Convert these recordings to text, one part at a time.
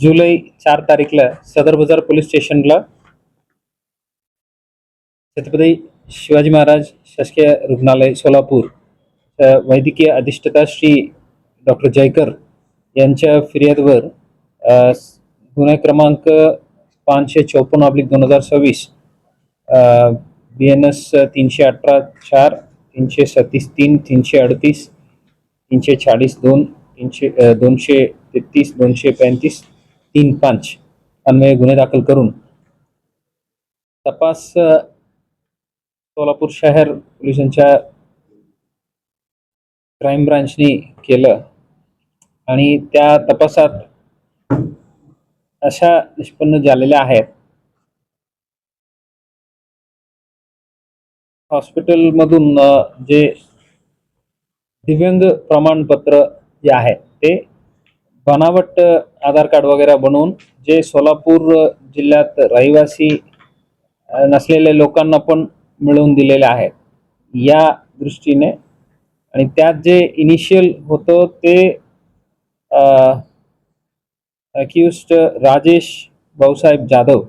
जुलै 4 तारीखला सदर बाजार पोलीस स्टेशनला छत्रपती शिवाजी महाराज शासकीय रुग्णालय सोलापूर वैद्यकीय अधिष्ठाता श्री डॉक्टर जयकर यांच्या फिर्यादवर गुन्हा क्रमांक 554/2026 BNS 318/4 337/3 338 340/2 233 235 35 अन्वये गुन्हे दाखल करून तपास सोलापूर शहर पोलिसांच्या क्राईम ब्रांचनी केलं आणि त्या तपासात अशा निष्पन्न झालेल्या आहेत. हॉस्पिटलमधून जे दिव्यांग प्रमाणपत्र जे आहे ते बनावट आधार कार्ड वगैरे बनवून जे सोलापूर जिल्ह्यात रहिवासी नसलेल्या लोकांना पण मिळवून दिलेले आहेत या दृष्टीने. आणि त्यात जे इनिशियल होतं ते अक्यूज्ड राजेश भाऊसाहेब जाधव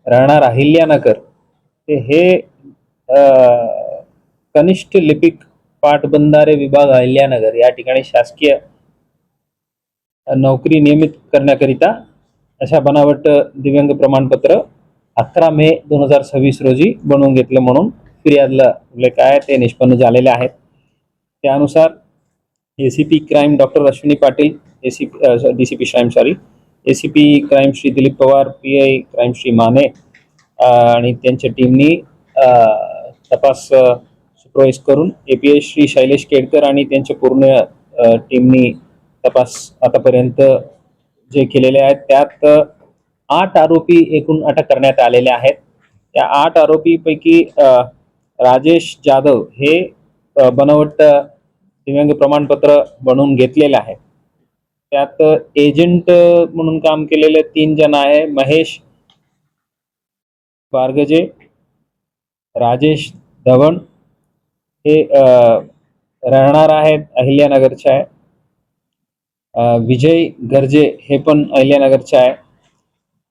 राहणार अहिल्यानगर ते हे कनिष्ठ लिपिक पाटबंधारे विभाग अहिल्यानगर या ठिकाणी शासकीय नोकरी नियमित करण्याकरिता अशा बनावट दिव्यांग प्रमाणपत्र 11 मे 2026 रोजी बनवून घेतलं म्हणून फिर्यादला उल्लेख आहे ते निष्पन्न झालेले आहेत. त्यानुसार ACP crime doctor Ashwini Patil, DCP crime Shri Dilip Pawar, PI crime Shri Mane आणि त्यांच्या टीमनी तपास सुपरवाइज करून API श्री शैलेश केडकर आणि त्यांच्या पूर्ण टीमनी तपास आतापर्यंत जे केलेले आहेत त्यात 8 आरोपी एकूण अटक करण्यात आलेले आहेत. त्या 8 आरोपी पैकी राजेश जाधव हे बनावट दिव्यांग प्रमाणपत्र बनवून घेतलेले आहे. त्यात एजंट म्हणून काम केलेले 3 जण आहे. महेश बारगजे, राजेश धवन हे राहणार आहेत अहिल्यानगरचे आहे. विजय गर्जे हे पण अहिल्यानगरचे आहे.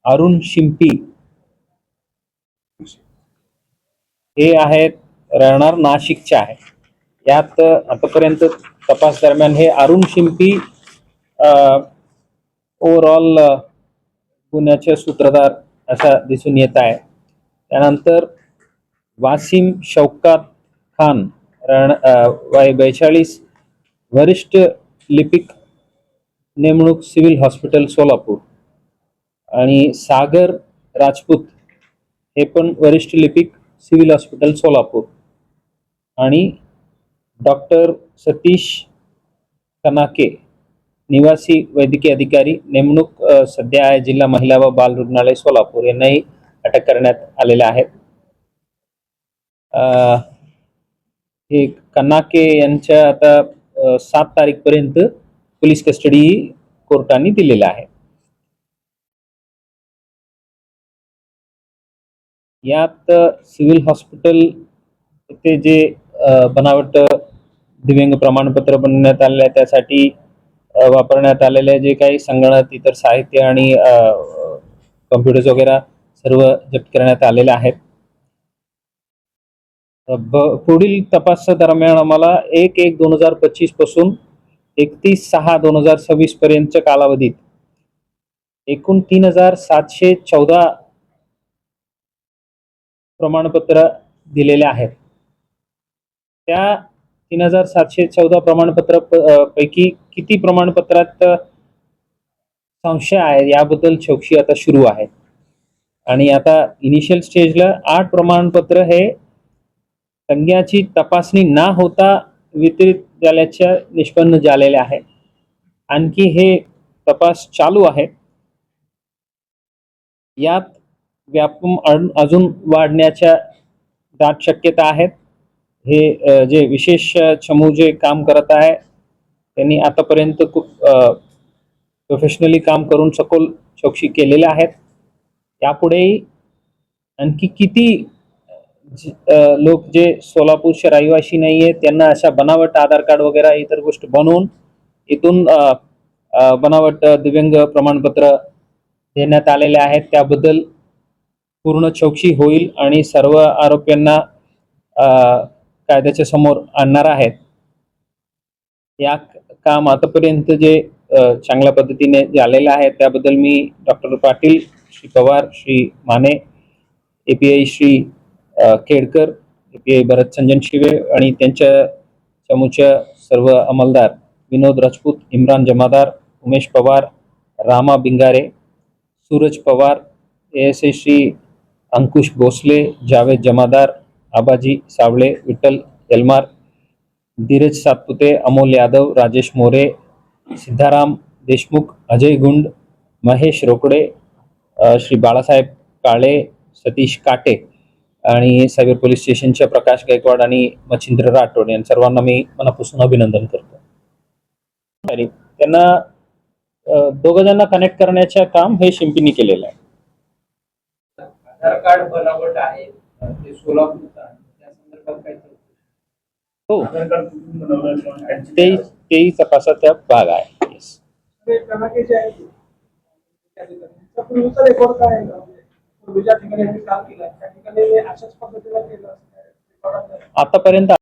अरुण शिंपी हे आहेत राहणार नाशिकचे आहे. यात आतापर्यंत तपास दरम्यान हे अरुण शिंपी ओव्हरऑल गुन्ह्याचे सूत्रधार असा दिसून येत आहे. त्यानंतर वासिम शौकत खान वय 42 वरिष्ठ लिपिक नेमणूक सिव्हिल हॉस्पिटल सोलापूर आणि सागर राजपूत हे पण वरिष्ठ लिपिक सिव्हिल हॉस्पिटल सोलापूर आणि डॉक्टर सतीश कनाके निवासी वैद्यकीय अधिकारी नेमणूक सध्या आहे जिल्हा महिला व बाल रुग्णालय सोलापूर यांनाही अटक करण्यात आलेले आहेत. हे कनाके यांच्या आता 7 तारीखपर्यंत पोलीस कस्टडी कोर्टाने दिलेला आहे. यात सिव्हिल हॉस्पिटल येथे जे बनावट दिव्यांग प्रमाणपत्र बनवण्यात आलेले आहे त्यासाठी वापरण्यात आलेले जे काही संगणक इतर साहित्य आणि कम्प्युटर्स वगैरे सर्व जप्त करण्यात आलेले आहेत. पुढील तपास दरम्यान आम्हाला 1/1/2025 पासून 31/6/2026 पर्यंतच्या कालावधीत एकूण 3714 प्रमाणपत्र दिलेले आहेत. त्या 3714 प्रमाणपत्र पैकी किती प्रमाणपत्रात संशय आहे याबद्दल चौकशी आता सुरू आहे. आणि आता इनिशियल स्टेजला 8 प्रमाणपत्र हे संज्ञाची तपासणी न होता वितरित झाल्याच्या निष्पन्न झालेले आहे. आणखी हे तपास चालू आहे. यात व्यापम अजून वाढण्याच्या दाट शक्यता आहेत. हे जे विशेष चमू जे काम करत आहे त्यांनी आतापर्यंत खूप प्रोफेशनली काम करून सखोल चौकशी केलेल्या आहेत. यापुढेही आणखी किती लोक जे सोलापूरचे रहिवासी नाहीये त्यांना अशा बनावट आधार कार्ड वगैरे इतर गोष्टी बनवून इथून बनावट दिव्यांग प्रमाणपत्र देण्यात आलेल्या आहेत त्याबद्दल पूर्ण चौकशी होईल आणि सर्व आरोपींना कायद्याच्या समोर आणणार आहेत. या काम आतापर्यंत जे चांगल्या पद्धतीने झालेलं आहे त्याबद्दल मी doctor Patil, Shri Pawar, Shri Mane, API Shri Khedkar, API Bharat Sanjan Shive आणि त्यांच्या समूहच्या सर्व अंमलदार विनोद राजपूत, इम्रान जमादार, उमेश पवार, रामा बिंगारे, सूरज पवार, एएसए श्री अंकुश भोसले, जावेद जमादार, आबाजी सावळे, विठ्ठल यलमार, धीरज सातपुते, अमोल यादव, राजेश मोरे, सिद्धाराम देशमुख, अजय गुंड, महेश रोकडे, श्री बाळासाहेब काळे, सतीश काटे आणि सायबर पोलीस स्टेशनच्या प्रकाश गायकवाड आणि मच्छिंद्र राठोड या सर्वांना मी मनापासून अभिनंदन करतो. आणि त्यांना दोघ जणांना कनेक्ट करण्याचे काम हे शिंपीने केलेलं आहे. आधार कार्ड बनावट आहे ते सोलापूरचं आहे त्या संदर्भात काय हो, आधार कार्ड कुठून बनवलं किंवा तेही तपासाचा भाग आहे. Yes. जे आहे त्याचा पूर्वीचा रेकॉर्ड काय आहे पूर्वीच्या ठिकाणी काम केलं त्या ठिकाणी अशाच पद्धतीने केलं आतापर्यंत